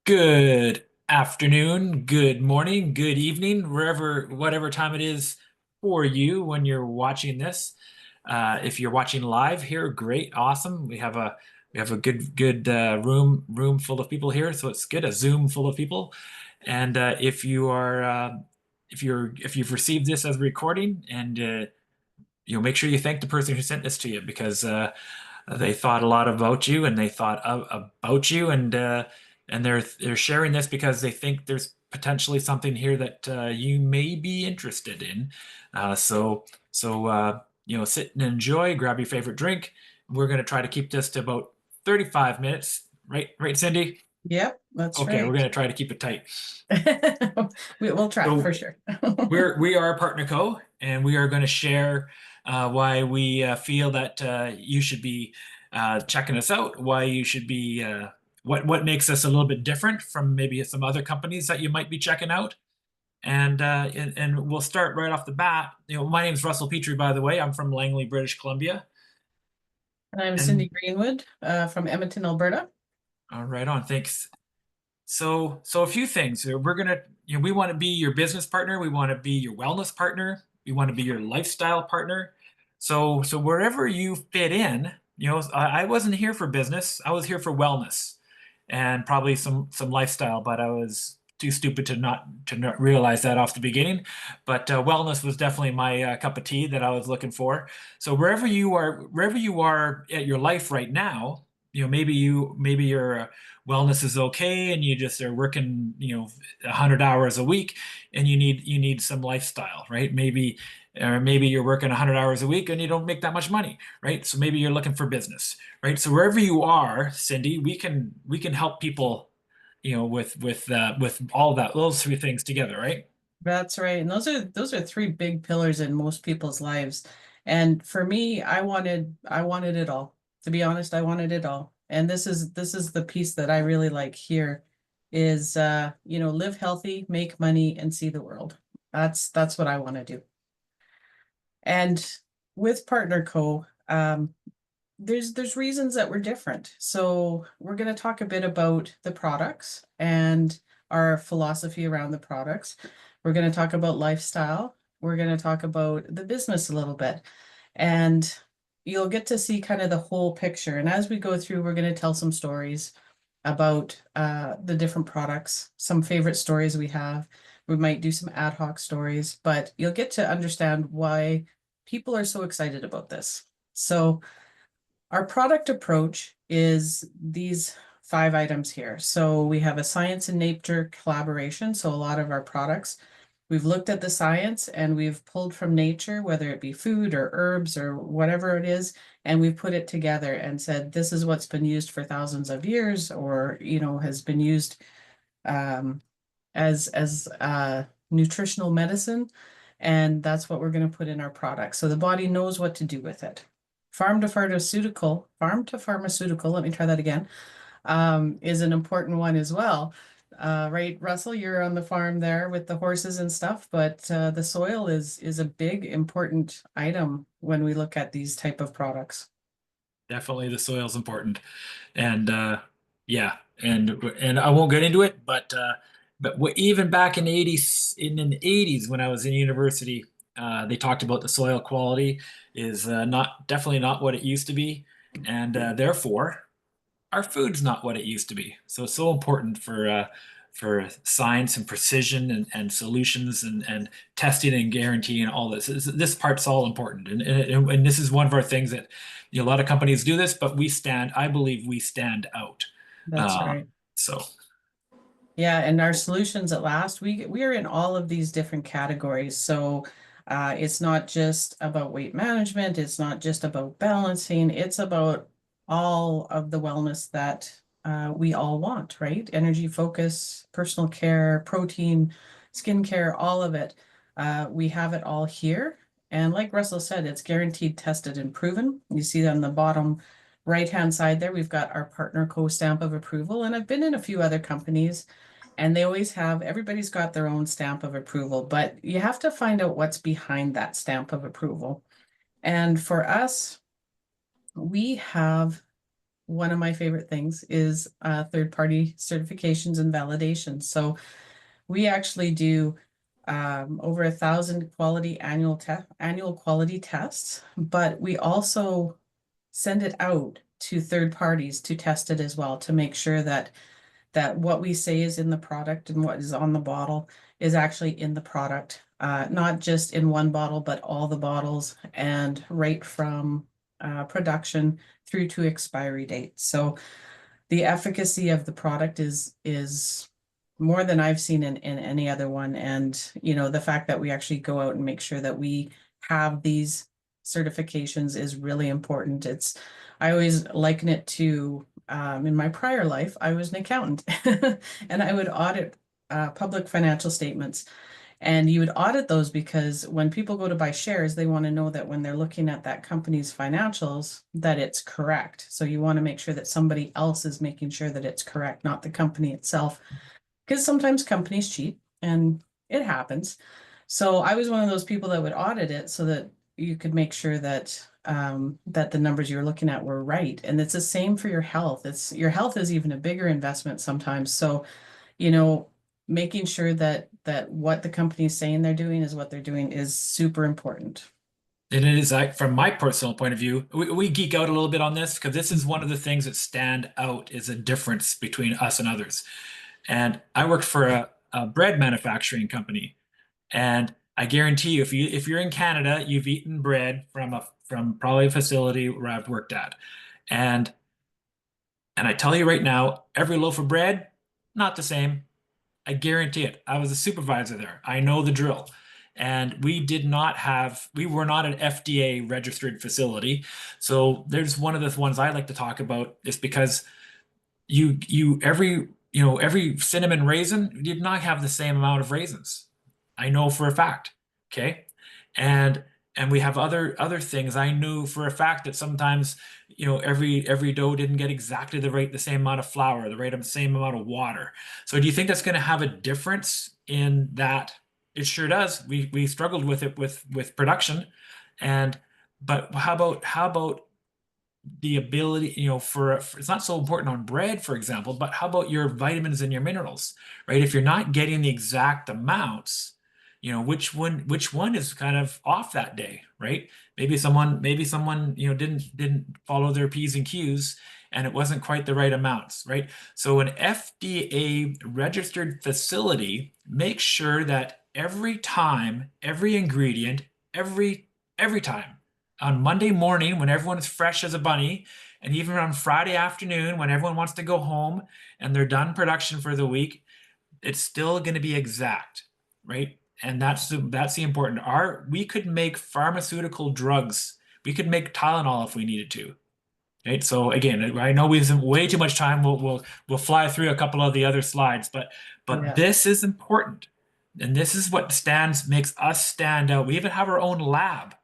Good afternoon, good morning, good evening, whatever time it is for you when you're watching this. If you're watching live here, great, awesome. We have a good room full of people here, so it's good. A Zoom full of people. And if you've received this as a recording, and make sure you thank the person who sent this to you because they thought a lot about you and they thought about you and they're sharing this because they think there's potentially something here that you may be interested in. So sit and enjoy, grab your favorite drink. We're going to try to keep this to about 35 minutes, right, Cindy? Yep, that's Okay, we're right. going to try to keep it tight. We'll try for So sure. we are a partner co, and we are going to share why we feel that you should be checking us out. Why you should be what makes us a little bit different from maybe some other companies that you might be checking out. And we'll start right off the bat. My name is Russell Petrie, by the way. I'm from Langley, British Columbia. I'm Cindy And Greenwood from Edmonton, Alberta. right on. Thanks. So a few things. We want to be your business partner. We want to be your wellness partner. We want to be your lifestyle partner. So wherever you fit in, I wasn't here for business. I was here for wellness and probably some lifestyle, but I was too stupid to not realize that off the beginning. But wellness was definitely my cup of tea that I was looking for. So wherever you are at your life right now, maybe your wellness is okay and you just are working 100 hours a week and you need some lifestyle, right? Maybe you're working 100 hours a week and you don't make that much money, right? So maybe you're looking for business, right? So wherever you are, Cindy, we can help people, with all that those three things together, right? That's right. And those are three big pillars in most people's lives. And for me, I wanted it all. To be honest, I wanted it all. And this is the piece that I really like here is live healthy, make money, and see the world. That's what I want to do. And with Partner Co, there's reasons that we're different. So we're going to talk a bit about the products and our philosophy around the products. We're going to talk about lifestyle. We're going to talk about the business a little bit. And you'll get to see kind of the whole picture. And as we go through, we're going to tell some stories about the different products, some favorite stories we have. We might do some ad hoc stories, but you'll get to understand why people are so excited about this. So our product approach is these 5 items here. So we have a science and nature collaboration. So a lot of our products, we've looked at the science and we've pulled from nature, whether it be food or herbs or whatever it is, and we've put it together and said, this is what's been used for thousands of years or, has been used um, as nutritional medicine. And that's what we're going to put in our product. So the body knows what to do with it. Farm to pharmaceutical, let me try that again, is an important one as well. Right, Russell, you're on the farm there with the horses and stuff, but the soil is a big important item when we look at these type of products. Definitely the soil's important. And yeah, and I won't get into it, but even back in the 80s, in the 80s when I was in university, they talked about the soil quality is not definitely not what it used to be, and therefore our food's not what it used to be. So it's so important for science and precision and solutions and testing and guaranteeing all this. This part's all important, and this is one of our things that a lot of companies do this, but I believe we stand out. That's Uh, right. so Yeah, and our solutions at last, we are in all of these different categories. So it's not just about weight management, it's not just about balancing, it's about all of the wellness that we all want, right? Energy focus, personal care, protein, skincare, all of it. We have it all here. And like Russell said, it's guaranteed, tested, and proven. You see that on the bottom right-hand side there, we've got our partner co-stamp of approval. And I've been in a few other companies and they always have, everybody's got their own stamp of approval, but you have to find out what's behind that stamp of approval. And for us, we have one of my favorite things is third-party certifications and validations. So we actually do over 1,000 quality annual quality tests, but we also send it out to third parties to test it as well, to make sure that what we say is in the product and what is on the bottle is actually in the product, not just in one bottle, but all the bottles, and right from production through to expiry date. So the efficacy of the product is more than I've seen in any other one. And, you know, the fact that we actually go out and make sure that we have these certifications is really important. I always liken it to, in my prior life, I was an accountant and I would audit public financial statements. And you would audit those because when people go to buy shares, they want to know that when they're looking at that company's financials, that it's correct. So you want to make sure that somebody else is making sure that it's correct, not the company itself. Because sometimes companies cheat and it happens. So I was one of those people that would audit it so that you could make sure that that the numbers you were looking at were right. And it's the same for your health. Your health is even a bigger investment sometimes. So, you know, making sure that what the company is saying they're doing is what they're doing is super important. And it is like, from my personal point of view, we geek out a little bit on this because this is one of the things that stand out is a difference between us and others. And I worked for a bread manufacturing company, and I guarantee you, if you're in Canada, you've eaten bread from probably a facility where I've worked at, and I tell you right now, every loaf of bread, not the same. I guarantee it. I was a supervisor there. I know the drill. And we were not an FDA registered facility. So there's one of the ones I like to talk about is because every cinnamon raisin did not have the same amount of raisins. I know for a fact. Okay. And we have other things. I knew for a fact that sometimes, every dough didn't get exactly the same amount of flour, same amount of water. So do you think that's going to have a difference in that? It sure does. We struggled with it with production. And but how about the ability, for it's not so important on bread, for example, but how about your vitamins and your minerals, right? If you're not getting the exact amounts, which one is kind of off that day, right? Maybe someone, didn't follow their P's and Q's and it wasn't quite the right amounts, right? So an FDA registered facility makes sure that every time, every ingredient, every time on Monday morning when everyone is fresh as a bunny, and even on Friday afternoon when everyone wants to go home and they're done production for the week, it's still going to be exact, right? And that's the important. We could make pharmaceutical drugs. We could make Tylenol if we needed to. Right. So again, I know we have way too much time. We'll fly through a couple of the other slides, but Yeah. this is important. And this is what makes us stand out. We even have our own lab.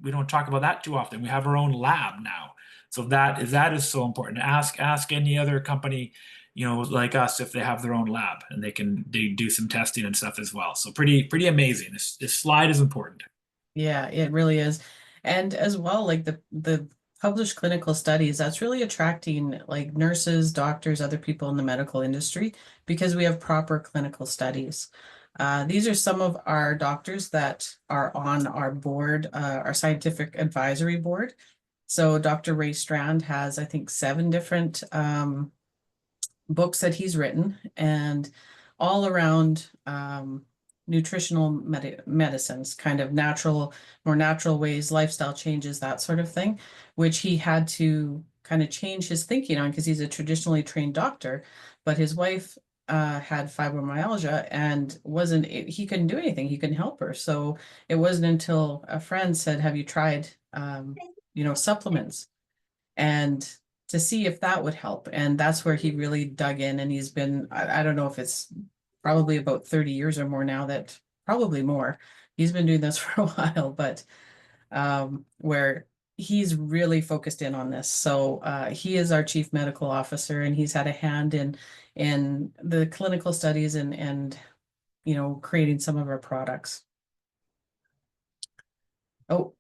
We don't talk about that too often. We have our own lab now. So that is so important. Ask any other company, like us, if they have their own lab and they do some testing and stuff as well. So pretty amazing. This slide is important. Yeah, it really is. And as well, like the published clinical studies, that's really attracting like nurses, doctors, other people in the medical industry because we have proper clinical studies. These are some of our doctors that are on our board, our scientific advisory board. So Dr. Ray Strand has, I think, 7 different books that he's written, and all around nutritional medicines, kind of more natural ways, lifestyle changes, that sort of thing, which he had to kind of change his thinking on because he's a traditionally trained doctor, but his wife had fibromyalgia and he couldn't do anything. He couldn't help her. So it wasn't until a friend said, "Have you tried, supplements?" and to see if that would help. And that's where he really dug in. And he's been, I don't know if it's probably about 30 years or more now, that probably more. He's been doing this for a while, but where he's really focused in on this. So he is our chief medical officer, and he's had a hand in the clinical studies and creating some of our products. Oh,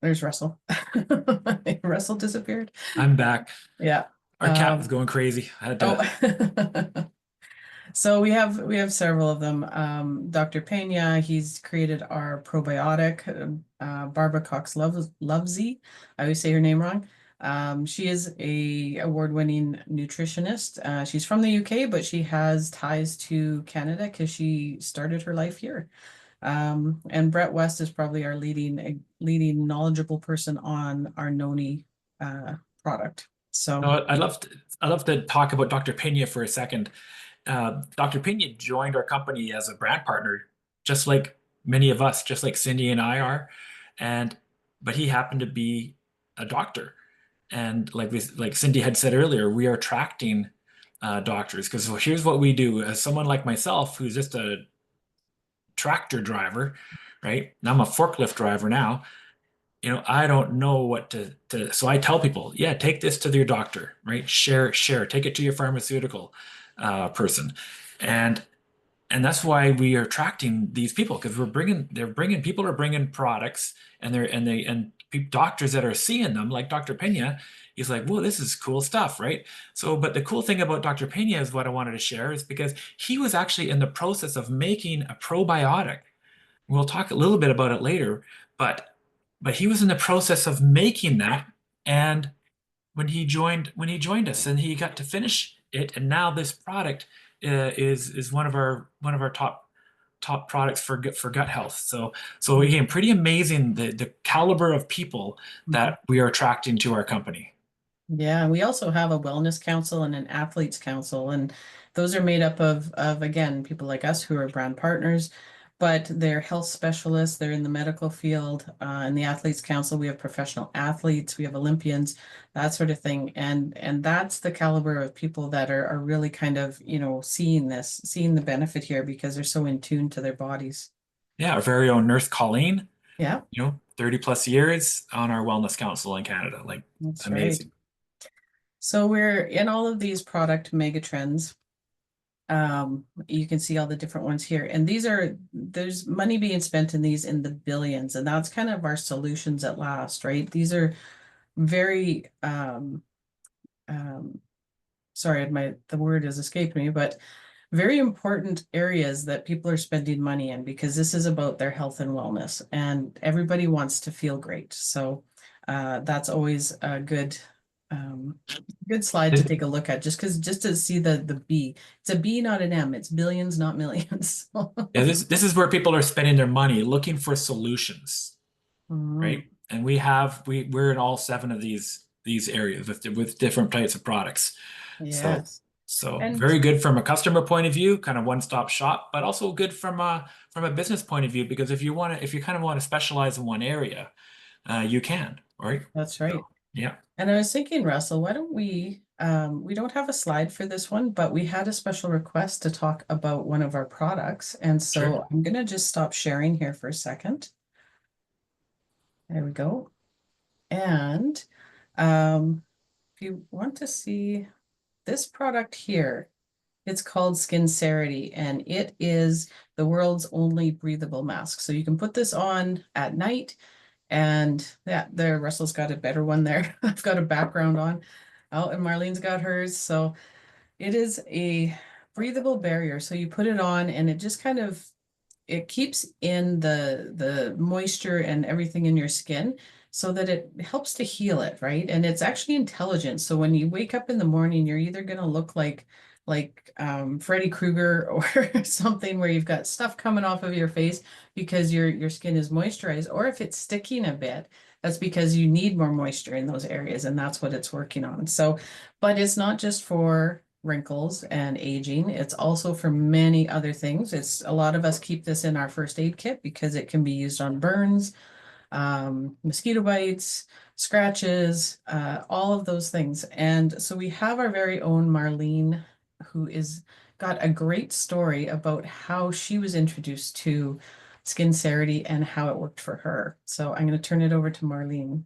there's Russell. Russell disappeared. I'm back. Yeah. Our cat was going crazy. I had Oh, to. so we have several of them. Dr. Pena, he's created our probiotic. Barbara Cox Lovesy. I always say her name wrong. She is a award-winning nutritionist. She's from the UK, but she has ties to Canada because she started her life here. And Brett West is probably our leading knowledgeable person on our Noni product. So, No, I'd love to talk about Dr. Pena for a second. Dr. Pena joined our company as a brand partner, just like many of us, just like Cindy and I are. And but he happened to be a doctor. And like Cindy had said earlier, we are attracting doctors because here's what we do. As someone like myself, who's just a tractor driver, right? And I'm a forklift driver now. I don't know what so I tell people, yeah, take this to your doctor, right? Share, take it to your pharmaceutical person. And and that's why we are attracting these people because people are bringing products doctors that are seeing them, like Dr. Pena, he's like, whoa, this is cool stuff, right? So, but the cool thing about Dr. Pena is what I wanted to share is because he was actually in the process of making a probiotic. We'll talk a little bit about it later, but he was in the process of making that, and when he joined us, and he got to finish it, and now this product is one of our top products for gut health. So again, pretty amazing the caliber of people mhm. that we are attracting to our company. Yeah, we also have a wellness council and an athletes council, and those are made up of again people like us who are brand partners, but they're health specialists. They're in the medical field. In the athletes council, we have professional athletes, we have Olympians, that sort of thing, and that's the caliber of people that are really kind of seeing the benefit here because they're so in tune to their bodies. Yeah, our very own nurse Colleen, Yeah, 30 plus years on our wellness council in Canada, like that's right. amazing. So we're in all of these product mega trends. You can see all the different ones here. And there's money being spent in these in the billions, and that's kind of our solutions at last, right? These are very, um, sorry, the word has escaped me, but very important areas that people are spending money in because this is about their health and wellness, and everybody wants to feel great. So that's always a um, good slide to take a look at, just to see the B. It's a B, not an M. It's billions, not millions. Yeah, this is where people are spending their money looking for solutions, Mm, right? And we're in all seven of these areas with different types of products. So yes. so And very good from a customer point of view, kind of one-stop shop, but also good from a business point of view because if you kind of want to specialize in one area, you can, right? that's So right. yeah, And I was thinking, Russell, why don't we don't have a slide for this one, but we had a special request to talk about one of our products. And sure. so I'm gonna just stop sharing here for a second. There we go. And if you want to see this product here, it's called Skincerity, and it is the world's only breathable mask. So you can put this on at night, and yeah, there, Russell's got a better one there. I've got a background on. Oh, and Marlene's got hers. So it is a breathable barrier. So you put it on, and it just kind of it keeps in the moisture and everything in your skin so that it helps to heal it, right? And it's actually intelligent. So when you wake up in the morning, you're either going to look like Freddy Krueger or something where you've got stuff coming off of your face because your skin is moisturized, or if it's sticking a bit, that's because you need more moisture in those areas, and that's what it's working on. So, but it's not just for wrinkles and aging. It's also for many other things. It's a lot of us keep this in our first aid kit because it can be used on burns, mosquito bites, scratches, all of those things. And so we have our very own Marlene, who is got a great story about how she was introduced to Skincerity and how it worked for her. So I'm going to turn it over to Marlene.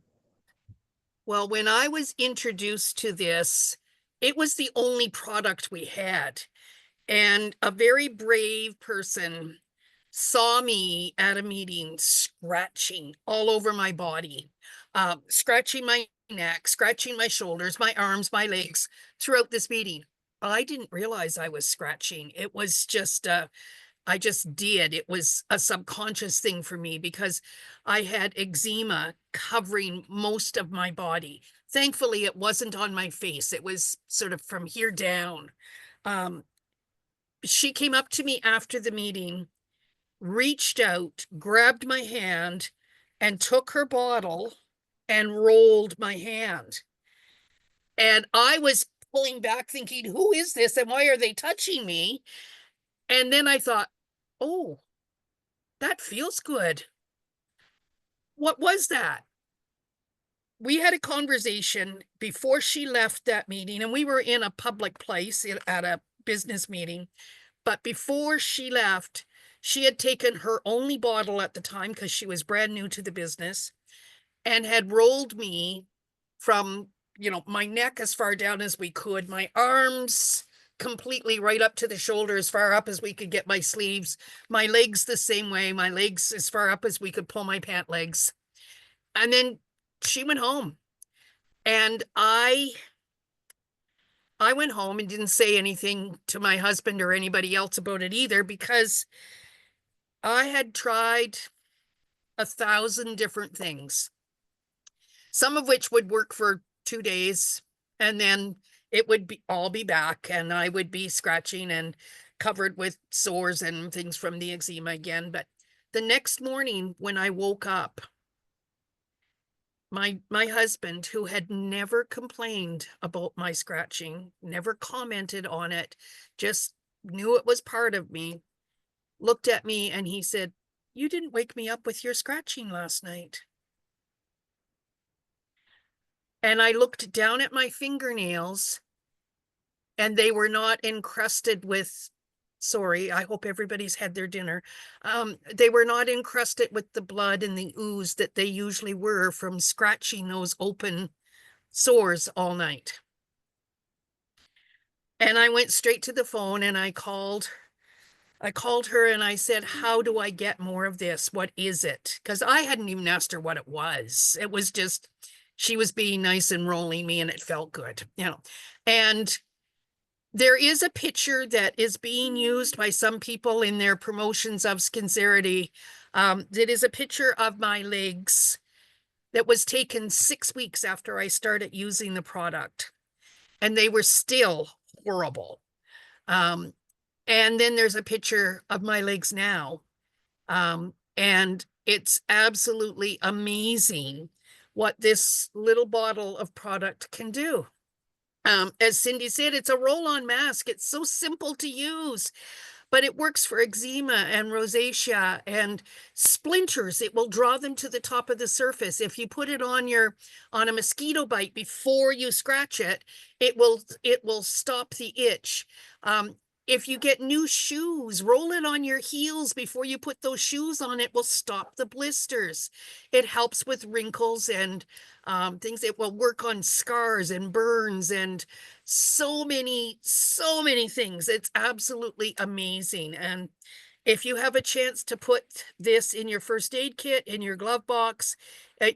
Well, when I was introduced to this, it was the only product we had. And a very brave person saw me at a meeting scratching all over my body, scratching my neck, scratching my shoulders, my arms, my legs throughout this meeting. I didn't realize I was scratching. It was just, I just did. It was a subconscious thing for me because I had eczema covering most of my body. Thankfully, it wasn't on my face. It was sort of from here down. She came up to me after the meeting, reached out, grabbed my hand, and took her bottle and rolled my hand. And I was pulling back thinking, who is this and why are they touching me? And then I thought, oh, that feels good. What was that? We had a conversation before she left that meeting, and we were in a public place at a business meeting. But before she left, she had taken her only bottle at the time because she was brand new to the business and had rolled me from, my neck as far down as we could, my arms completely right up to the shoulder, as far up as we could get my sleeves, my legs the same way, my legs as far up as we could pull my pant legs. And then she went home. And I went home and didn't say anything to my husband or anybody else about it either, because I had tried 1,000 different things, some of which would work for 2 days, and then it would all be back, and I would be scratching and covered with sores and things from the eczema again. But the next morning when I woke up, my husband, who had never complained about my scratching, never commented on it, just knew it was part of me, looked at me and he said, "You didn't wake me up with your scratching last night." And I looked down at my fingernails and they were not encrusted with, sorry, I hope everybody's had their dinner. They were not encrusted with the blood and the ooze that they usually were from scratching those open sores all night. And I went straight to the phone and I called her and I said, "How do I get more of this? What is it?" Because I hadn't even asked her what it was. It was just, she was being nice and rolling me and it felt good, And there is a picture that is being used by some people in their promotions of Skincerity. It is a picture of my legs that was taken 6 weeks after I started using the product, and they were still horrible. And then there's a picture of my legs now. And it's absolutely amazing what this little bottle of product can do. As Cindy said, it's a roll-on mask. It's so simple to use, but it works for eczema and rosacea and splinters. It will draw them to the top of the surface. If you put it on a mosquito bite before you scratch it, it will stop the itch. If you get new shoes, roll it on your heels before you put those shoes on. It will stop the blisters. It helps with wrinkles and things. It will work on scars and burns and so many things. It's absolutely amazing. And if you have a chance to put this in your first aid kit, in your glove box,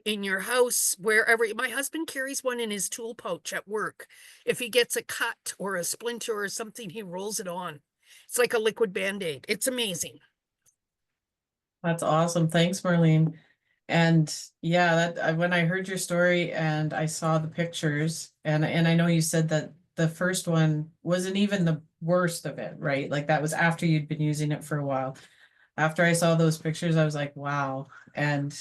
in your house, wherever, my husband carries one in his tool pouch at work. If he gets a cut or a splinter or something, he rolls it on. It's like a liquid Band-Aid. It's amazing. That's awesome. Thanks, Marlene. And yeah, when I heard your story and I saw the pictures, and I know you said that the first one wasn't even the worst of it, right? Like that was after you'd been using it for a while. After I saw those pictures, I was like, wow. And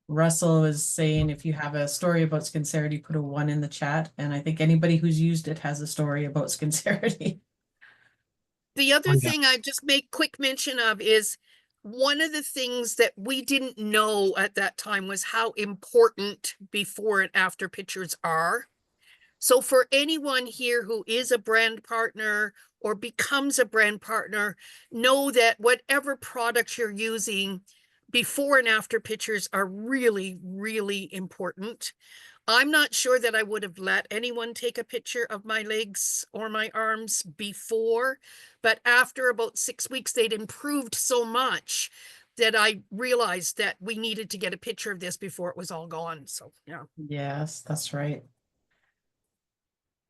Russell was saying, if you have a story about Skincerity, put a 1 in the chat. And I think anybody who's used it has a story about Skincerity. The other Oh, yeah. thing I just make quick mention of is one of the things that we didn't know at that time was how important before and after pictures are. So for anyone here who is a brand partner or becomes a brand partner, know that whatever product you're using, before and after pictures are really, really important. I'm not sure that I would have let anyone take a picture of my legs or my arms before, but after about 6 weeks, they'd improved so much that I realized that we needed to get a picture of this before it was all gone. So, yeah. Yes, that's right.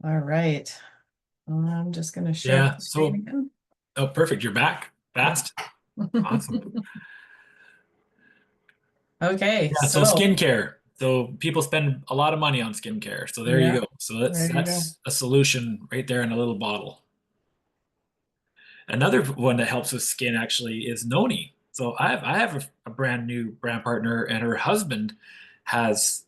All right. I'm just going to share Yeah. the screen So, again. oh, perfect. You're back Yeah. fast. Awesome. Okay, Yeah. So so skincare. So people spend a lot of money on skincare. So there you yeah, go. So that's there you go. that's a solution right there in a little bottle. Another one that helps with skin actually is noni. So I have a brand new brand partner, and her husband has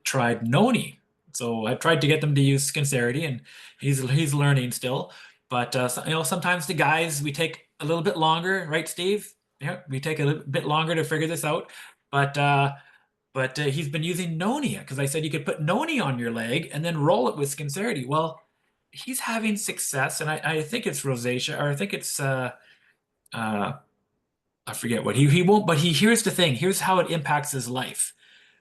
tried noni. So I've tried to get them to use skincerity, and he's learning still. But sometimes the guys, we take a little bit longer, right, Steve? Yeah, we take a little bit longer to figure this out. But he's been using noni because I said you could put noni on your leg and then roll it with skincerity. Well, he's having success, and I think it's rosacea, or I think it's uh, I forget what he won't. But here's the thing. Here's how it impacts his life,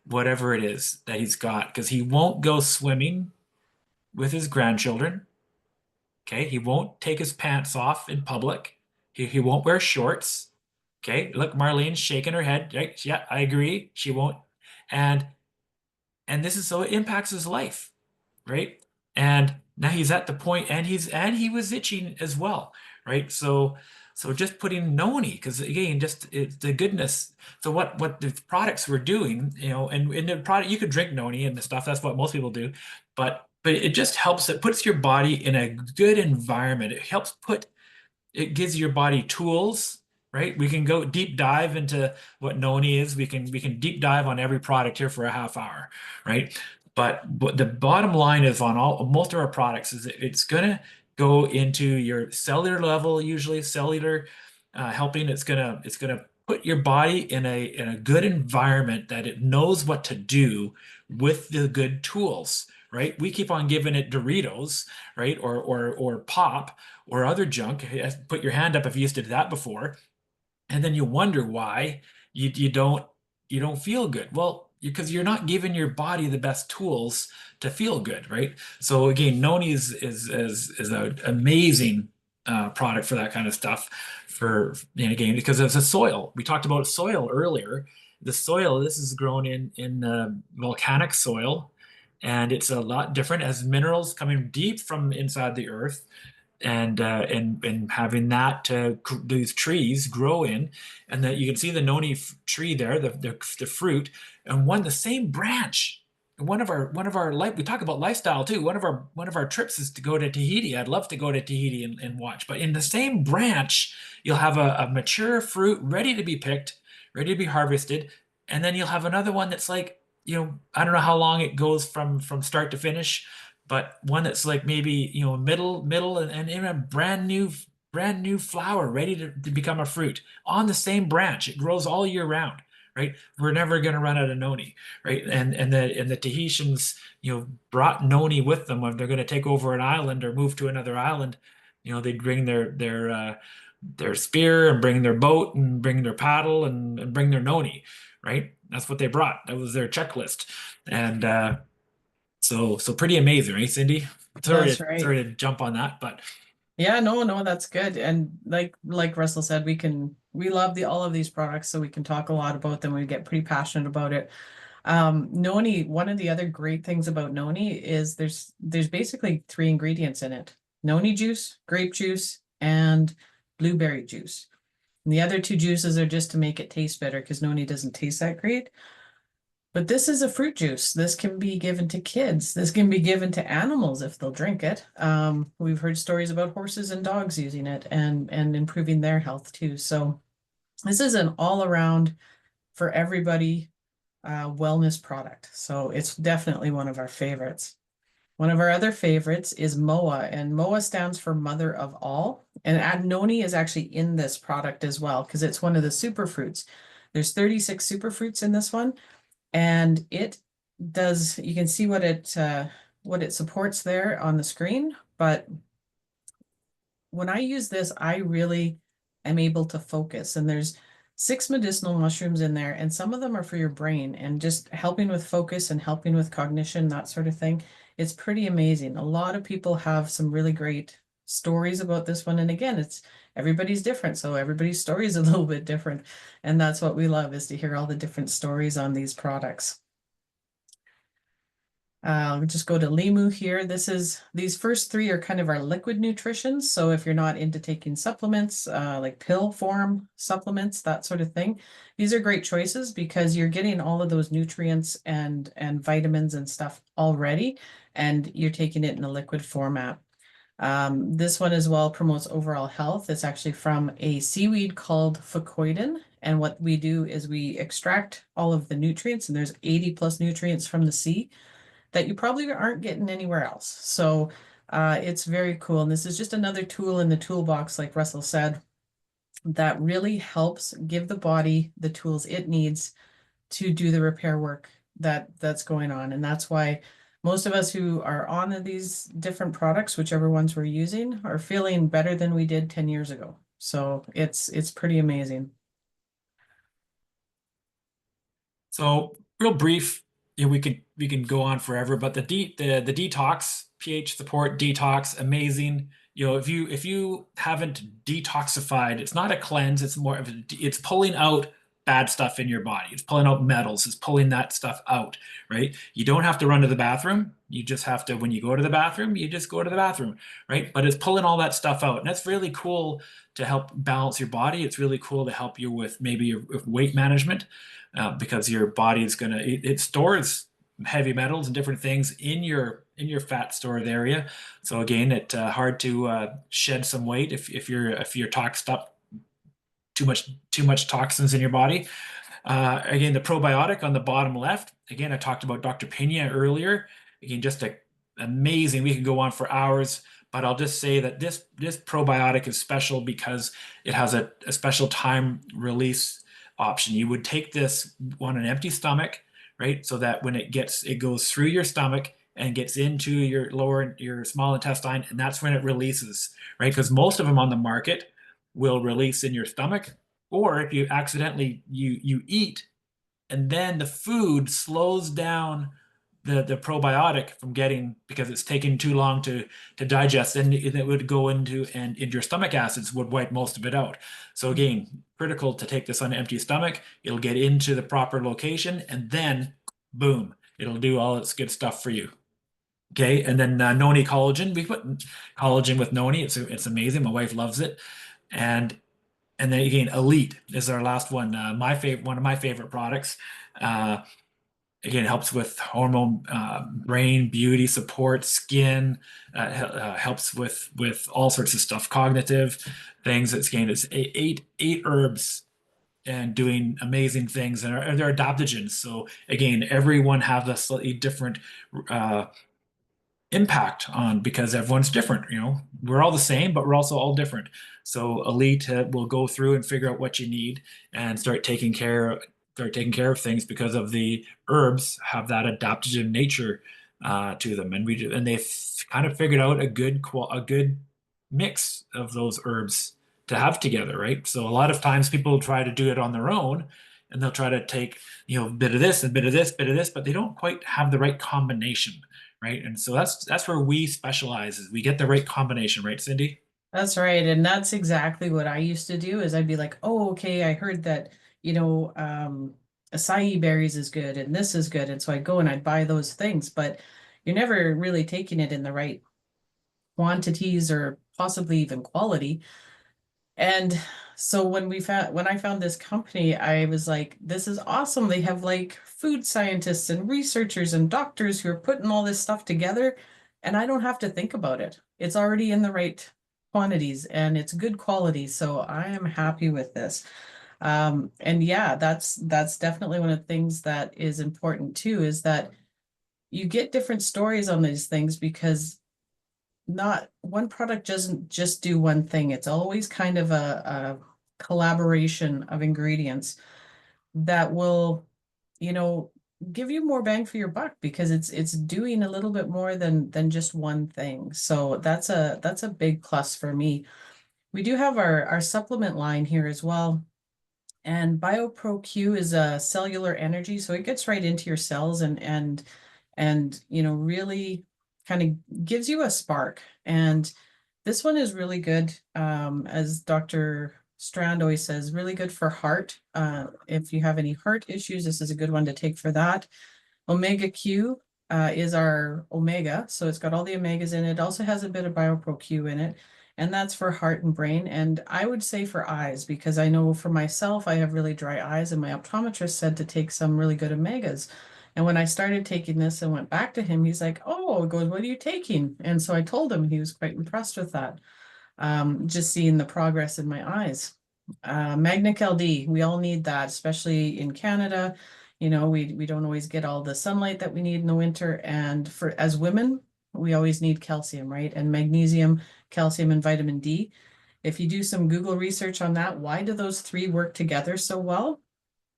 whatever it is that he's got, because he won't go swimming with his grandchildren. Okay, he won't take his pants off in public. He won't wear shorts. Okay, look, Marlene's shaking her head. Right? Yeah, I agree. She won't. And this is so it impacts his life, right? And now he's at the point, and he was itching as well, right? So just putting noni, because again, just it's the goodness. So what the products were doing, and in the product you could drink noni and the stuff. That's what most people do, but it just helps. It puts your body in a good environment. It helps put it gives your body tools, right? We can go deep dive into what noni is. We can deep dive on every product here for a half hour, right? But the bottom line is on all most of our products is that it's gonna go into your cellular level, usually cellular helping. It's gonna put your body in a good environment that it knows what to do with the good tools, right? We keep on giving it Doritos, right? Or pop or other junk. Put your hand up if you used to do that before, and then you wonder why you don't feel good. Well, because you're not giving your body the best tools to feel good, right? So again, noni is an amazing product for that kind of stuff. Again, because it's a soil. We talked about soil earlier. The soil, this is grown in volcanic soil, and it's a lot different. It has minerals coming deep from inside the earth, and having that these trees grow in, and that you can see the noni tree there, the fruit, and the same branch. One of our life, we talk about lifestyle too. One of our trips is to go to Tahiti. I'd love to go to Tahiti and watch. But in the same branch, you'll have a mature fruit ready to be picked, ready to be harvested, and then you'll have another one that's like, I don't know how long it goes from start to finish, but one that's like maybe middle and in a brand new flower ready to become a fruit on the same branch. It grows all year round, right? We're never going to run out of noni, right? And the Tahitians brought noni with them when they're going to take over an island or move to another island. They'd bring their spear and bring their boat and bring their paddle and bring their noni, right? That's what they brought. That was their checklist. And so pretty amazing, right, Cindy? Sorry That's to right. sorry to jump on that, but Yeah, no, that's good. And like Russell said, we love all of these products, so we can talk a lot about them. We get pretty passionate about it. Noni, one of the other great things about noni is there's basically three ingredients in it: noni juice, grape juice, and blueberry juice. And the other two juices are just to make it taste better because noni doesn't taste that great. But this is a fruit juice. This can be given to kids. This can be given to animals if they'll drink it. We've heard stories about horses and dogs using it and improving their health too. So this is an all around for everybody wellness product. So it's definitely one of our favorites. One of our other favorites is MOA, and MOA stands for Mother of All. And noni is actually in this product as well because it's one of the superfruits. There's 36 superfruits in this one, and it does, you can see what it supports there on the screen. But when I use this, I really am able to focus. And there's 6 medicinal mushrooms in there, and some of them are for your brain and just helping with focus and helping with cognition, that sort of thing. It's pretty amazing. A lot of people have some really great stories about this one. And again, it's everybody's different, so everybody's story is a little bit different. And that's what we love, is to hear all the different stories on these products. We'll just go to Limu here. These first three are kind of our liquid nutrition. So if you're not into taking supplements, like pill form supplements, that sort of thing, these are great choices because you're getting all of those nutrients and vitamins and stuff already, and you're taking it in a liquid format. This one as well promotes overall health. It's actually from a seaweed called fucoidin. And what we do is we extract all of the nutrients, and there's 80 plus nutrients from the sea that you probably aren't getting anywhere else. So it's very cool. And this is just another tool in the toolbox, like Russell said, that really helps give the body the tools it needs to do the repair work that's going on. And that's why most of us who are on these different products, whichever ones we're using, are feeling better than we did 10 years ago. So it's pretty amazing. So real brief, we can go on forever, but the detox, pH support detox, amazing. If you haven't detoxified, it's not a cleanse, it's more of it's pulling out bad stuff in your body. It's pulling out metals, it's pulling that stuff out, right? You don't have to run to the bathroom. You just have to, when you go to the bathroom, you just go to the bathroom, right? But it's pulling all that stuff out. And that's really cool to help balance your body. It's really cool to help you with maybe your weight management, because your body is gonna it stores heavy metals and different things in your fat stored area. So again, it hard to shed some weight if you're toxed up, too much toxins in your body. Again, the probiotic on the bottom left. Again, I talked about Dr. Pena earlier. Again, just amazing. We could go on for hours, but I'll just say that this probiotic is special because it has a special time release option. You would take this on an empty stomach, right? So that when it goes through your stomach and gets into your small intestine, and that's when it releases, right? Because most of them on the market will release in your stomach, or if you accidentally you eat, and then the food slows down the probiotic from getting, because it's taking too long to digest, and it would go into your stomach acids would wipe most of it out. So again, critical to take this on an empty stomach. It'll get into the proper location, and then boom, it'll do all its good stuff for you. Okay, and then noni collagen. We put collagen with noni. It's amazing. My wife loves it, and then again, Elite is our last one. One of my favorite products. Again, it helps with hormone, brain, beauty, support, skin. Helps with all sorts of stuff, cognitive things. It's eight herbs and doing amazing things, and they're adaptogens. So again, everyone has a slightly different impact on, because everyone's different. We're all the same, but we're also all different. So Elite will go through and figure out what you need and start taking care of things, because of the herbs have that adaptogen nature to them, and they've kind of figured out a good mix of those herbs to have together, right? So a lot of times people try to do it on their own, and they'll try to take a bit of this and bit of this, bit of this, but they don't quite have the right combination, right? And so that's where we specialize, is we get the right combination, right, Cindy? That's right. And that's exactly what I used to do, is I'd be like, oh, okay, I heard that, acai berries is good and this is good. And so I'd go and I'd buy those things, but you're never really taking it in the right quantities or possibly even quality. And so when I found this company, I was like, this is awesome. They have like food scientists and researchers and doctors who are putting all this stuff together, and I don't have to think about it. It's already in the right quantities and it's good quality. So I am happy with this. And yeah, that's definitely one of the things that is important too, is that you get different stories on these things, because not one product doesn't just do one thing. It's always kind of a collaboration of ingredients that will, you know, give you more bang for your buck, because it's doing a little bit more than just one thing. So that's a big plus for me. We do have our supplement line here as well. And BioPro Q is a cellular energy, so it gets right into your cells and really kind of gives you a spark. And This one is really good, as Dr. Strand always says, really good for heart. If you have any heart issues, this is a good one to take for that. Omega Q is our omega, so it's got all the omegas in it. It also has a bit of BioPro Q in it, and that's for heart and brain. And I would say for eyes, because I know for myself, I have really dry eyes, and my optometrist said to take some really good omegas. And when I started taking this and went back to him, he's like, "Oh," he goes, "what are you taking?" And so I told him, he was quite impressed with that. Just seeing the progress in my eyes. Magnic LD, we all need that, especially in Canada. You know, we don't always get all the sunlight that we need in the winter. And for as women, we always need calcium, right? And magnesium, calcium, and vitamin D. If you do some Google research on that, why do those three work together so well?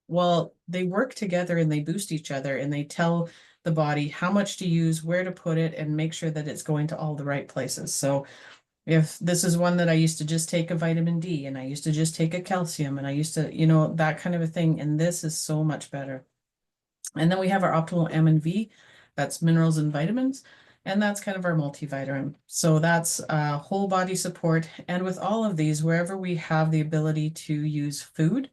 Well, they work together and they boost each other and they tell the body how much to use, where to put it, and make sure that it's going to all the right places. So if this is one that I used to just take a vitamin D and I used to just take a calcium and I used to, you know, that kind of a thing. And this is so much better. And then we have our optimal M and V, that's minerals and vitamins. And that's kind of our multivitamin. So that's whole body support. And with all of these, wherever we have the ability to use food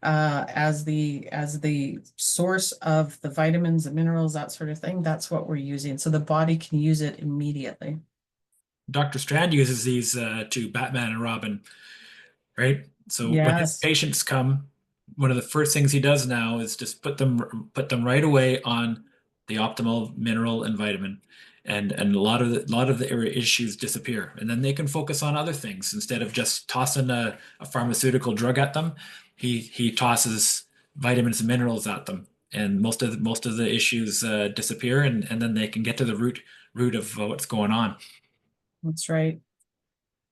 as the source of the vitamins, the minerals, that sort of thing, that's what we're using. So the body can use it immediately. Dr. Strand uses these to Batman and Robin, right? So when his Yes. patients come, one of the first things he does now is just put them right away on the optimal mineral and vitamin, and a lot of the issues disappear, and then they can focus on other things instead of just tossing a pharmaceutical drug at them. He tosses vitamins and minerals at them, and most of the issues disappear, and then they can get to the root of what's going on. That's right.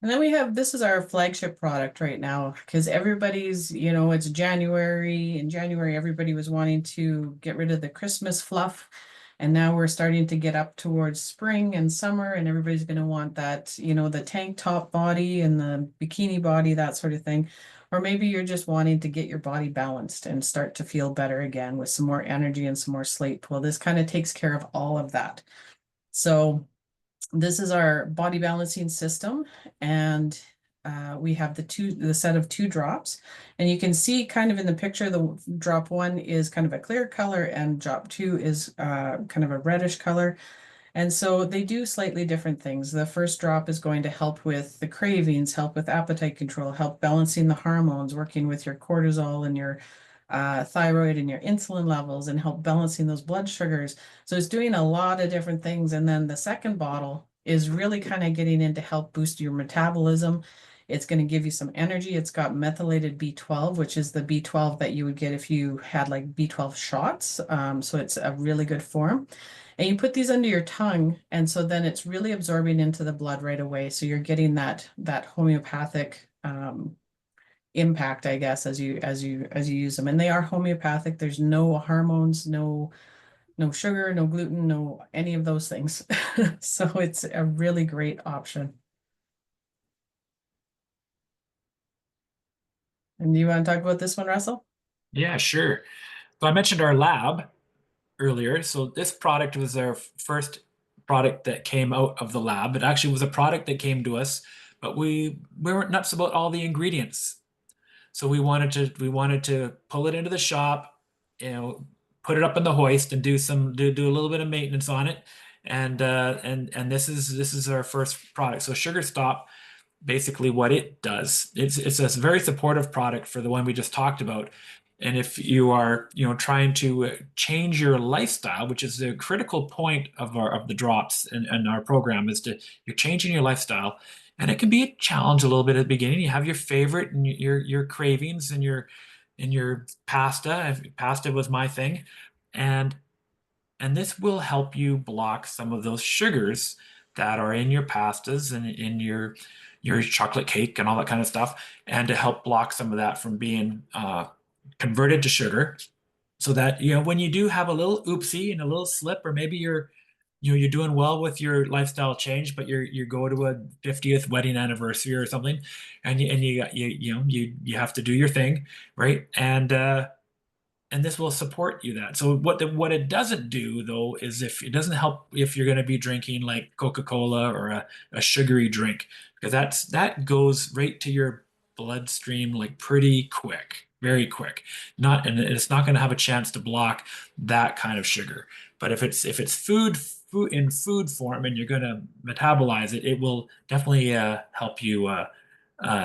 And then we have, this is our flagship product right now, because everybody's, you know, it's January. In January, everybody was wanting to get rid of the Christmas fluff. And now we're starting to get up towards spring and summer, and everybody's going to want that, you know, the tank top body and the bikini body, that sort of thing. Or maybe you're just wanting to get your body balanced and start to feel better again with some more energy and some more sleep. Well, this kind of takes care of all of that. So this is our body balancing system, and we have the set of two drops, and you can see kind of in the picture, the drop one is kind of a clear color and drop two is kind of a reddish color. And so they do slightly different things. The first drop is going to help with the cravings, help with appetite control, help balancing the hormones, working with your cortisol and your thyroid and your insulin levels, and help balancing those blood sugars. So it's doing a lot of different things. And then the second bottle is really kind of getting in to help boost your metabolism. It's going to give you some energy. It's got methylated B12, which is the B12 that you would get if you had like B12 shots. So it's a really good form. And you put these under your tongue, and so then it's really absorbing into the blood right away. So you're getting that homeopathic impact, I guess, as you use them. And they are homeopathic. There's no hormones, no sugar, no gluten, no any of those things. So it's a really great option. And do you want to talk about this one, Russell? Yeah, sure. So I mentioned our lab earlier. So this product was our first product that came out of the lab. It actually was a product that came to us, but we weren't nuts about all the ingredients. So we wanted to pull it into the shop, put it up in the hoist and do a little bit of maintenance on it. And this is our first product. So Sugar Stop, basically what it does. It's a very supportive product for the one we just talked about. And if you are, trying to change your lifestyle, which is the critical point of the drops and our program, is to you're changing your lifestyle, and it can be a challenge a little bit at the beginning. You have your favorite and your cravings and your pasta. Pasta was my thing, and this will help you block some of those sugars that are in your pastas and in your chocolate cake and all that kind of stuff, and to help block some of that from being converted to sugar, so that when you do have a little oopsie and a little slip, or maybe you're doing well with your lifestyle change, but you go to a 50th wedding anniversary or something, and you have to do your thing, right? And and this will support you that. So what it doesn't do though is if it doesn't help if you're going to be drinking like Coca-Cola or a sugary drink, because that goes right to your bloodstream like pretty quick, very quick. Not and it's not going to have a chance to block that kind of sugar. But if it's food in food form and you're going to metabolize it, it will definitely help you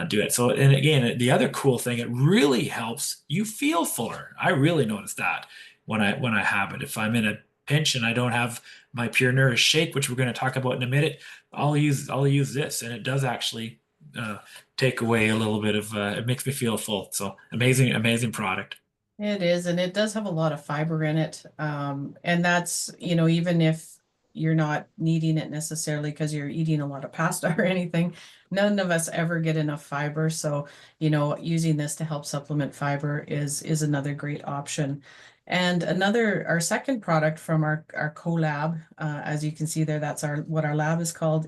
do it. So, and again, the other cool thing, it really helps you feel fuller. I really notice that when I have it. If I'm in a pinch and I don't have my Pure Nourish shake, which we're going to talk about in a minute, I'll use this, and it does actually uh, take away a little bit of. It makes me feel full. So amazing, amazing product. It is, and it does have a lot of fiber in it. And that's, even if you're not needing it necessarily because you're eating a lot of pasta or anything, none of us ever get enough fiber. So, using this to help supplement fiber is another great option. And our second product from our collab, as you can see there, that's what our lab is called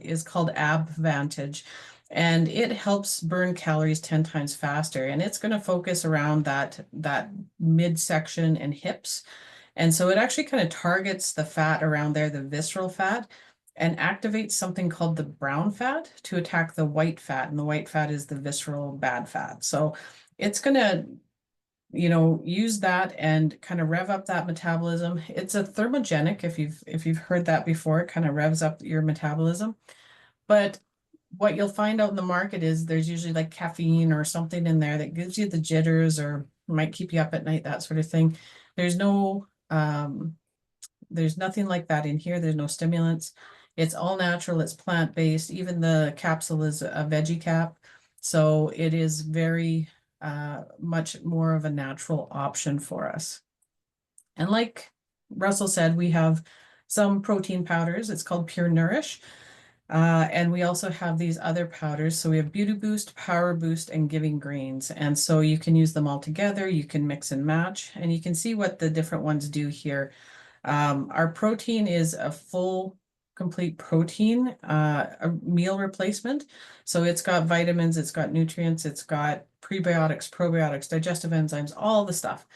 Ab Vantage. And it helps burn calories 10 times faster. And it's going to focus around that midsection and hips. And so it actually kind of targets the fat around there, the visceral fat, and activates something called the brown fat to attack the white fat. And the white fat is the visceral bad fat. So it's going to use that and kind of rev up that metabolism. It's a thermogenic, if you've heard that before. It kind of revs up your metabolism. But what you'll find out in the market is there's usually like caffeine or something in there that gives you the jitters or might keep you up at night, that sort of thing. There's nothing like that in here. There's no stimulants. It's all natural. It's plant-based. Even the capsule is a veggie cap. So it is very much more of a natural option for us. And like Russell said, we have some protein powders. It's called Pure Nourish. And we also have these other powders. So we have Beauty Boost, Power Boost, and Giving Greens. And so you can use them all together. You can mix and match, and you can see what the different ones do here. Our protein is a full, complete protein, a meal replacement. So it's got vitamins, it's got nutrients, it's got prebiotics, probiotics, digestive enzymes, all the stuff.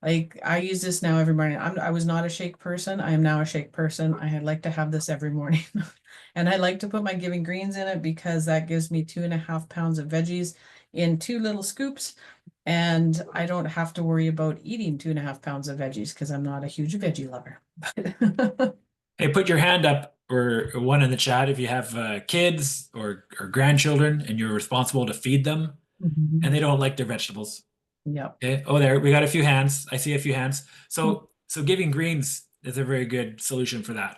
Like I use this now every morning. I was not a shake person. I am now a shake person. I like to have this every morning. And I like to put my Giving Greens in it because that gives me 2.5 pounds of veggies in 2 little scoops. And I don't have to worry about eating 2.5 pounds of veggies because I'm not a huge veggie lover. Hey, put your hand up or one in the chat if you have kids or grandchildren and you're responsible to feed them and they don't like their vegetables. Yep. Okay. Oh, there we got a few hands. I see a few hands. Hmm. So Giving Greens is a very good solution for that.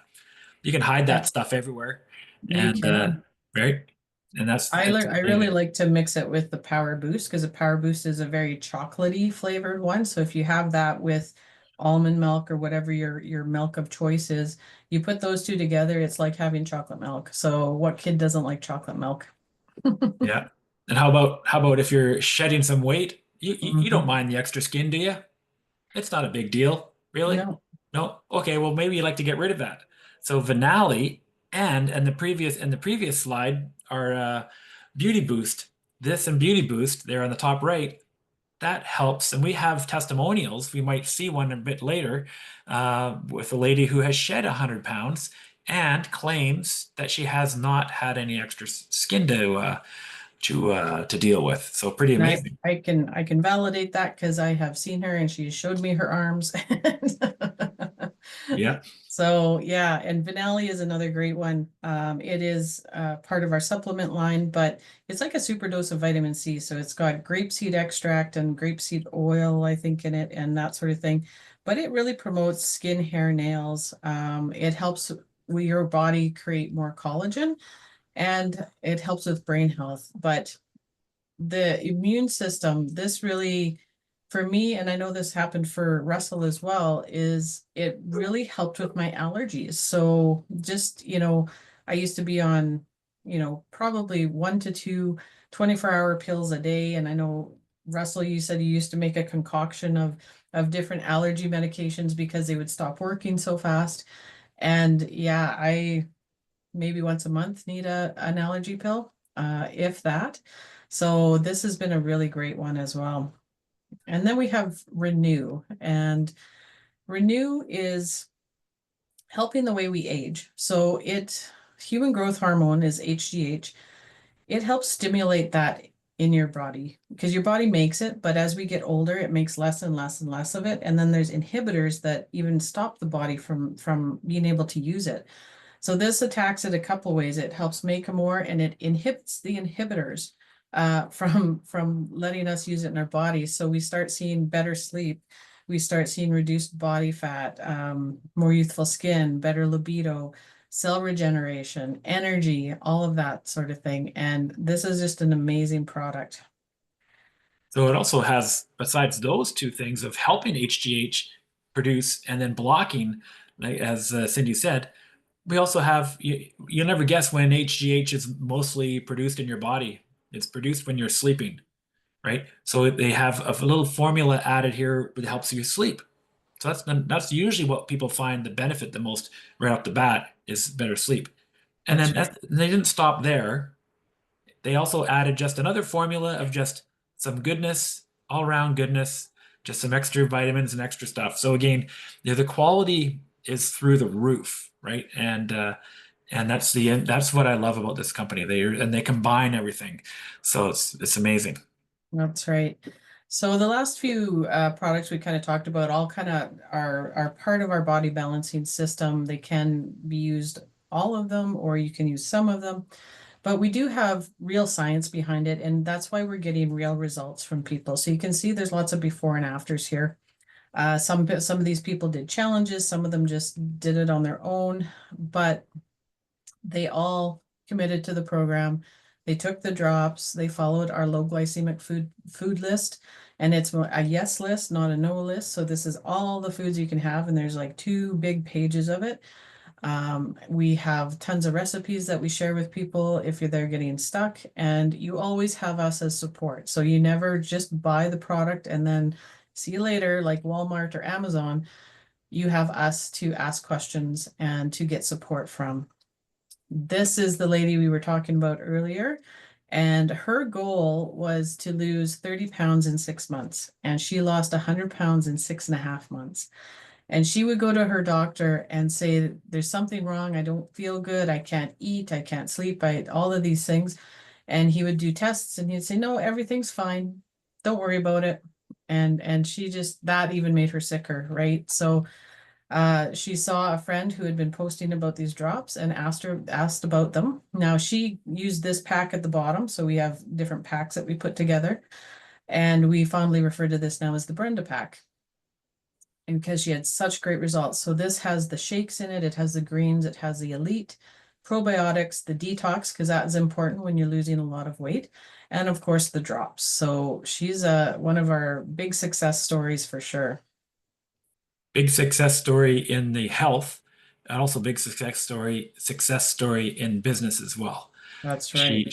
You can hide Yeah, that stuff everywhere, you and can. right, and that's I really really good. like to mix it with the Power Boost because the Power Boost is a very chocolatey flavored one. So if you have that with almond milk or whatever your milk of choice is, you put those two together, it's like having chocolate milk. So what kid doesn't like chocolate milk? Yeah. And how about if you're shedding some weight, you don't Mhm. mind the extra skin, do you? It's not a big deal, really. No, No? Okay, well maybe you like to get rid of that. So Vinali and the previous slide are Beauty Boost. This and Beauty Boost, they're on the top right. That helps. And we have testimonials. We might see one a bit later with a lady who has shed 100 pounds and claims that she has not had any extra skin to deal with. So pretty and amazing. I can validate that because I have seen her and she showed me her arms. Yeah. So yeah, and Vinali is another great one. It is part of our supplement line, but it's like a super dose of vitamin C. So it's got grapeseed extract and grapeseed oil, I think, in it, and that sort of thing. But it really promotes skin, hair, nails. It helps your body create more collagen, and it helps with brain health. But the immune system, this really, for me, and I know this happened for Russell as well, is it really helped with my allergies. So just, I used to be on, probably 1 to 2 24-hour pills a day. And I know, Russell, you said you used to make a concoction of different allergy medications because they would stop working so fast. And yeah, I maybe once a month need an allergy pill, if that. So this has been a really great one as well. And then we have Renew, and Renew is helping the way we age. So human growth hormone is HGH. It helps stimulate that in your body because your body makes it, but as we get older, it makes less and less and less of it. And then there's inhibitors that even stop the body from being able to use it. So this attacks it a couple ways. It helps make more, and it inhibits the inhibitors from letting us use it in our bodies. So we start seeing better sleep. We start seeing reduced body fat, more youthful skin, better libido, cell regeneration, energy, all of that sort of thing. And this is just an amazing product. So it also has, besides those two things of helping HGH produce and then blocking, like, as Cindy said, we also have, you'll never guess when HGH is mostly produced in your body. It's produced when you're sleeping, right? So they have a little formula added here that helps you sleep. So that's usually what people find the benefit the most right off the bat is better sleep. And That's then right. they didn't stop there. They also added just another formula of just some goodness, all around goodness, just some extra vitamins and extra stuff. So again, the quality is through the roof, right? And that's what I love about this company. They combine everything, so it's amazing. That's right. So the last few products we kind of talked about all kind of are part of our body balancing system. They can be used all of them, or you can use some of them. But we do have real science behind it, and that's why we're getting real results from people. So you can see there's lots of before and afters here. Some of these people did challenges, some of them just did it on their own, but they all committed to the program. They took the drops, they followed our low glycemic food list, and it's a yes list, not a no list. So this is all the foods you can have, and there's like 2 big pages of it. We have tons of recipes that we share with people if they're getting stuck, and you always have us as support. So you never just buy the product and then see you later, like Walmart or Amazon. You have us to ask questions and to get support from. This is the lady we were talking about earlier, and her goal was to lose 30 pounds in 6 months, and she lost 100 pounds in 6.5 months. And she would go to her doctor and say, there's something wrong. I don't feel good. I can't eat. I can't sleep. All of these things. And he would do tests and he'd say, no, everything's fine. Don't worry about it. And she just, that even made her sicker, right? So she saw a friend who had been posting about these drops and asked about them. Now she used this pack at the bottom. So we have different packs that we put together. And we fondly refer to this now as the Brenda pack, and because she had such great results. So this has the shakes in it, it has the greens, it has the elite probiotics, the detox, because that is important when you're losing a lot of weight, and of course the drops. So she's one of our big success stories for sure. Big success story in the health, and also big success story in business as well. That's right.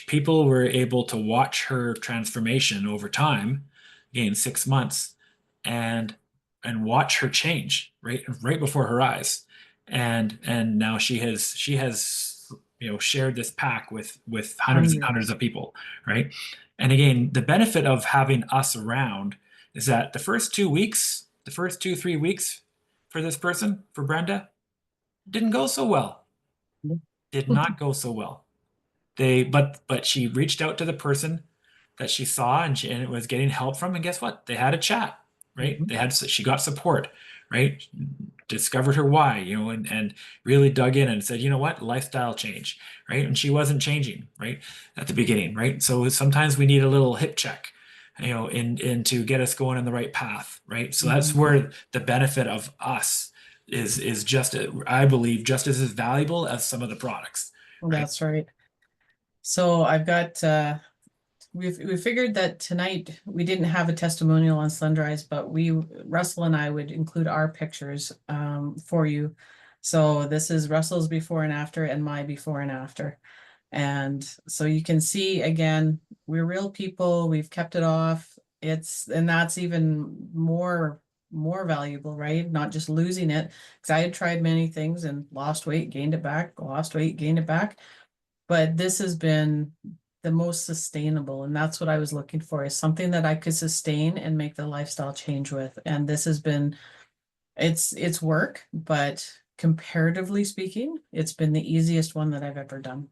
People were able to watch her transformation over time, again 6 months, and watch her change right before her eyes. And now she has shared this pack with hundreds and hundreds Hundreds. of people, right? And again, the benefit of having us around is that the first 2, 3 weeks for this person, for Brenda, didn't go so well. Did not go so well. But she reached out to the person that she saw, and it was getting help from, and guess what? They had a chat, right? Mhm. She got support, right? Discovered her why, and really dug in and said, you know what? Lifestyle change, right? And she wasn't changing, right? At the beginning, right? So sometimes we need a little hip check, in to get us going in the right path, right? So that's Mhm. where the benefit of us is just, I believe, just as valuable as some of the products, right? That's right. So I've got we figured that tonight we didn't have a testimonial on Sundrise, but Russell and I would include our pictures for you. So this is Russell's before and after and my before and after. And so you can see again, we're real people, we've kept it off. And that's even more valuable, right? Not just losing it. Because I had tried many things and lost weight, gained it back, lost weight, gained it back. But this has been the most sustainable. And that's what I was looking for, is something that I could sustain and make the lifestyle change with. And this has been, it's work, but comparatively speaking, it's been the easiest one that I've ever done.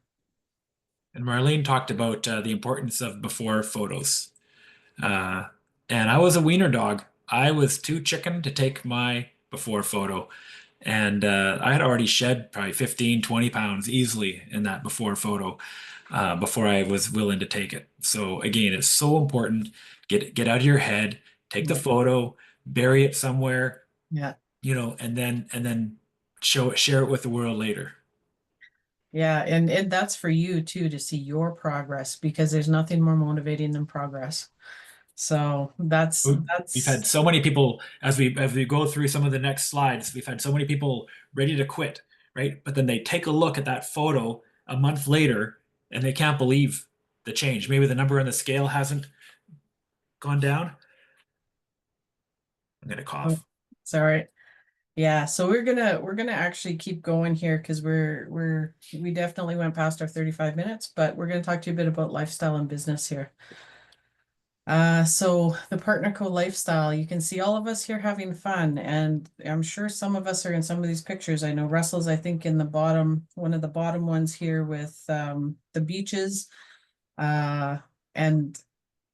And Marlene talked about the importance of before photos. Uh, and I was a wiener dog. I was too chicken to take my before photo. And I had already shed probably 15, 20 pounds easily in that before photo before I was willing to take it. So again, it's so important. Get out of your head, take the Yeah. photo, bury it somewhere, Yeah. and then share it with the world later. Yeah, and that's for you too, to see your progress, because there's nothing more motivating than progress. So We've had that's so many people as we go through some of the next slides, we've had so many people ready to quit, right? But then they take a look at that photo a month later and they can't believe the change. Maybe the number on the scale hasn't gone down. I'm gonna oh, cough. sorry. Yeah, so we're gonna actually keep going here, because we definitely went past our 35 minutes, but we're gonna talk to you a bit about lifestyle and business here. So the Partner Co lifestyle, you can see all of us here having fun, and I'm sure some of us are in some of these pictures. I know Russell's, I think, in the bottom, one of the bottom ones here with the beaches. And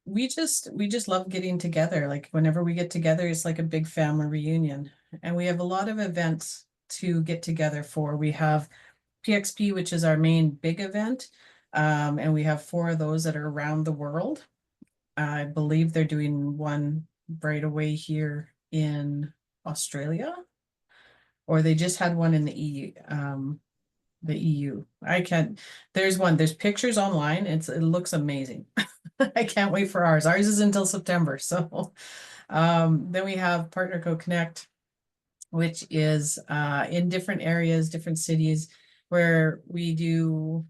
we just love getting together. Like whenever we get together, it's like a big family reunion. And we have a lot of events to get together for. We have PXP, which is our main big event. And we have 4 of those that are around the world. I believe they're doing one right away here in Australia, or they just had one in the EU. The EU. I can't, there's one, there's pictures online. It looks amazing. I can't wait for ours. Ours is until September. So then we have Partner Co Connect, which is in different areas, different cities, where we do,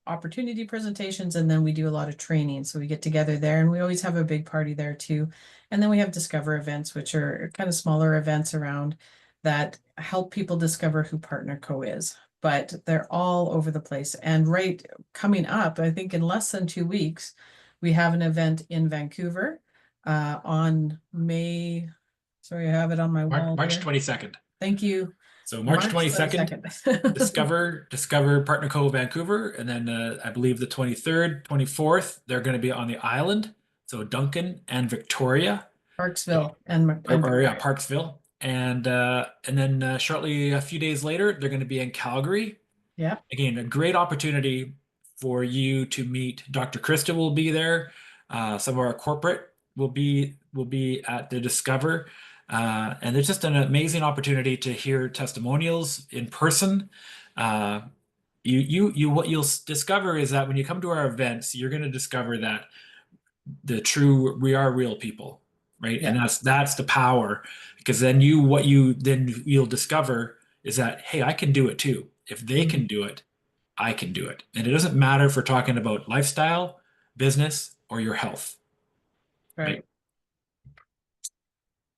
opportunity presentations, and then we do a lot of training. So we get together there, and we always have a big party there too. And then we have Discover events, which are kind of smaller events around that help people discover who Partner Co is. But they're all over the place. And right coming up, I think in less than 2 weeks, we have an event in Vancouver on May. Sorry, I have it on my wall March here. 22nd. Thank you. So March 22nd, Discover Partner Co Vancouver, and then I believe the 23rd, 24th, they're going to be on the island. So Duncan and Victoria, Parksville and or yeah, Parksville, and then shortly a few days later, they're going to be in Calgary. yeah, Again, a great opportunity for you to meet. Dr. Krista will be there. Some of our corporate will be at the Discover. And it's just an amazing opportunity to hear testimonials in person. What you'll discover is that when you come to our events, you're going to discover that we are real people, right? And yeah. that's the power, because then you'll discover is that, hey, I can do it too. If they can Mhm. do it, I can do it. And it doesn't matter if we're talking about lifestyle, business, or your health, right? Right.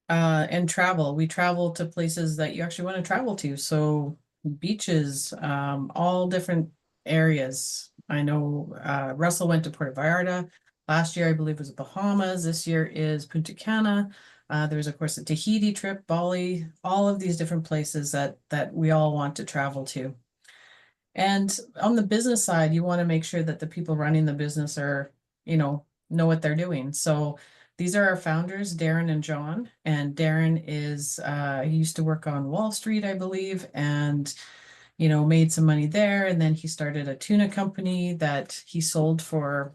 And travel. We travel to places that you actually want to travel to. So beaches, all different areas. I know Russell went to Puerto Vallarta. Last year, I believe, was Bahamas. This year is Punta Cana. There's, of course, a Tahiti trip, Bali, all of these different places that we all want to travel to. And on the business side, you want to make sure that the people running the business are, know what they're doing. So these are our founders, Darren and John. And Darren he used to work on Wall Street, I believe, and, made some money there. And then he started a tuna company that he sold for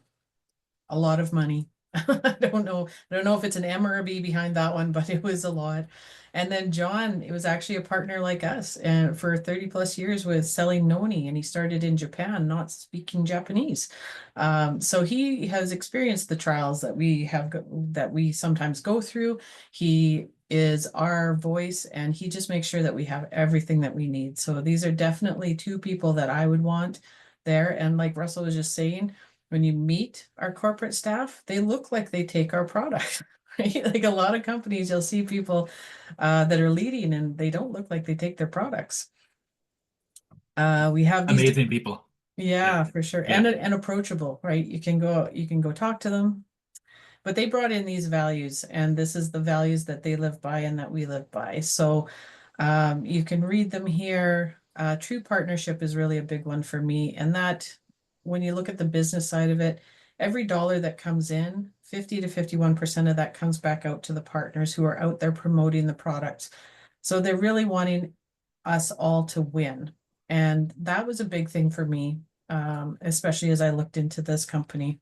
a lot of money. I don't know. I don't know if it's an M or a B behind that one, but it was a lot. And then John, it was actually a partner like us, and for 30 plus years with selling noni, and he started in Japan, not speaking Japanese. So he has experienced the trials that we sometimes go through. He is our voice, and he just makes sure that we have everything that we need. So these are definitely 2 people that I would want there. And like Russell was just saying, when you meet our corporate staff, they look like they take our product, right? Like a lot of companies, you'll see people that are leading, and they don't look like they take their products. We have these Amazing people. Yeah, for sure. Yeah. And approachable, right? You can go talk to them. But they brought in these values, and this is the values that they live by and that we live by. So you can read them here. True partnership is really a big one for me. And that, when you look at the business side of it, every dollar that comes in, 50 to 51% of that comes back out to the partners who are out there promoting the products. So they're really wanting us all to win. And that was a big thing for me, especially as I looked into this company.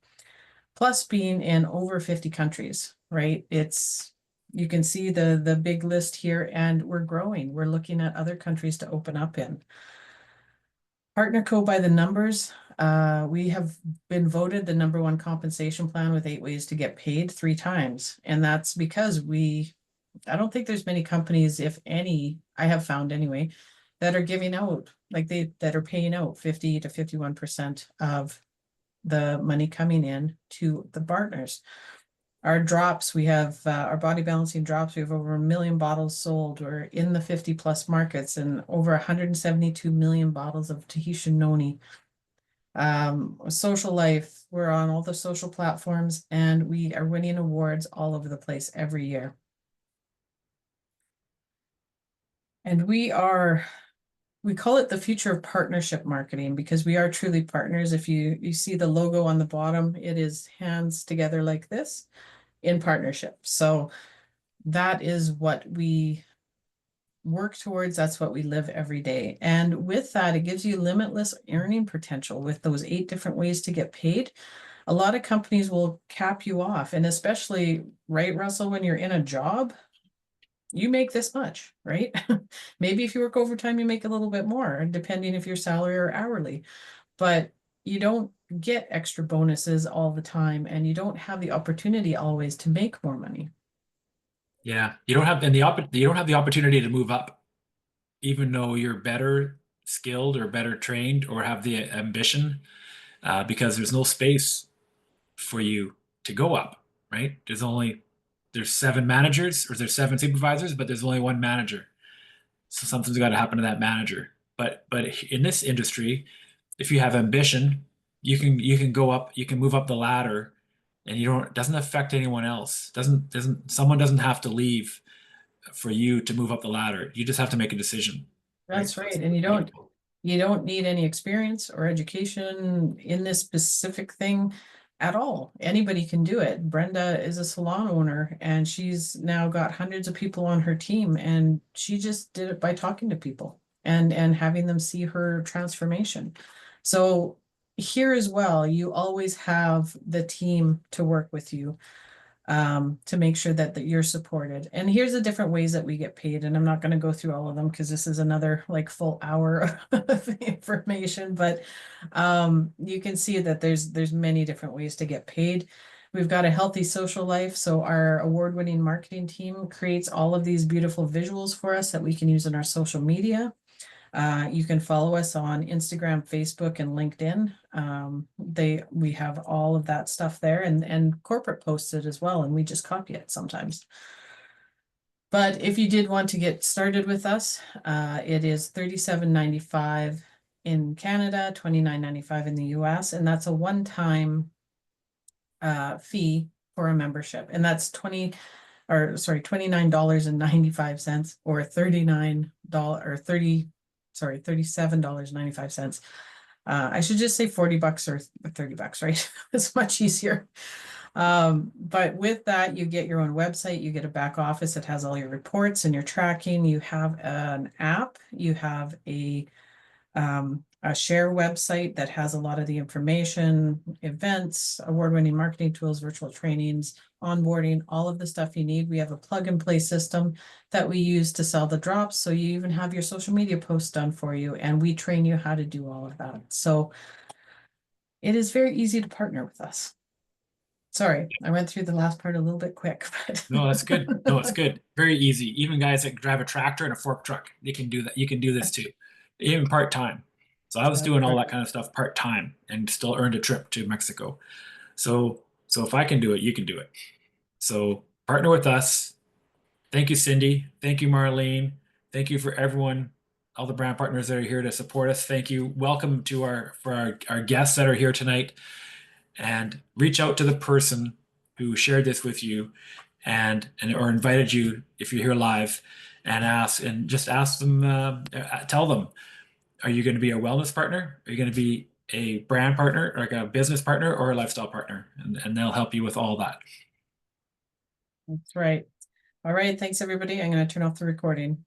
Plus being in over 50 countries, right? You can see the big list here, and we're growing. We're looking at other countries to open up in. Partner Co by the numbers. We have been voted the #1 compensation plan with 8 ways to get paid 3 times. And that's because I don't think there's many companies, if any, I have found anyway, that are giving out, that are paying out 50 to 51% of the money coming in to the partners. Our drops, we have our body balancing drops. We have over 1 million bottles sold. We're in the 50 plus markets and over 172 million bottles of Tahitian noni. Social life, we're on all the social platforms, and we are winning awards all over the place every year. And we call it the future of partnership marketing because we are truly partners. If you see the logo on the bottom, it is hands together like this in partnership. So that is what we work towards. That's what we live every day. And with that, it gives you limitless earning potential with those 8 different ways to get paid. A lot of companies will cap you off, and especially, right, Russell, when you're in a job, you make this much, right? Maybe if you work overtime, you make a little bit more, depending if you're salary or hourly. But you don't get extra bonuses all the time, and you don't have the opportunity always to make more money. Yeah. You don't have the opportunity to move up, even though you're better skilled or better trained or have the ambition, because there's no space for you to go up, right? There's 7 managers or there's 7 supervisors, but there's only 1 manager. So something's got to happen to that manager. But in this industry, if you have ambition, you can go up, you can move up the ladder, and you don't it doesn't affect anyone else. Doesn't someone doesn't have to leave for you to move up the ladder. You just have to make a decision, right? That's So right. it's And pretty cool. you don't need any experience or education in this specific thing at all. Anybody can do it. Brenda is a salon owner, and she's now got hundreds of people on her team, and she just did it by talking to people and having them see her transformation. So here as well, you always have the team to work with you, to make sure that you're supported. And here's the different ways that we get paid. And I'm not going to go through all of them because this is another like full hour of information, but you can see that there's many different ways to get paid. We've got a healthy social life. So our award-winning marketing team creates all of these beautiful visuals for us that we can use in our social media. You can follow us on Instagram, Facebook, and LinkedIn. We have all of that stuff there, and corporate posted as well, and we just copy it sometimes. But if you did want to get started with us, it is $37.95 in Canada, $29.95 in the US, and that's a one-time fee for a membership, and that's $29.95 or $37.95. I should just say $40 or $30, right? It's much easier. But with that, you get your own website, you get a back office that has all your reports and your tracking. You have an app, you have a share website that has a lot of the information, events, award-winning marketing tools, virtual trainings, onboarding, all of the stuff you need. We have a plug-and-play system that we use to sell the drops. So you even have your social media posts done for you, and we train you how to do all of that. So it is very easy to partner with us. Sorry, I went through the last part a little bit quick, but No, that's good. No, it's good. Very easy. Even guys that drive a tractor and a fork truck, they can do that. You can do this too, even part-time. So I was that's doing all that perfect. kind of stuff part-time and still earned a trip to Mexico. So if I can do it, you can do it. So partner with us. Thank you, Cindy. Thank you, Marlene. Thank you for everyone all the brand partners that are here to support us. Thank you. Welcome to our guests that are here tonight, and reach out to the person who shared this with you and or invited you if you're here live, and just ask them, tell them, are you going to be a wellness partner? Are you going to be a brand partner, like a business partner, or a lifestyle partner? And they'll help you with all that. That's right. All right. Thanks, everybody. I'm going to turn off the recording.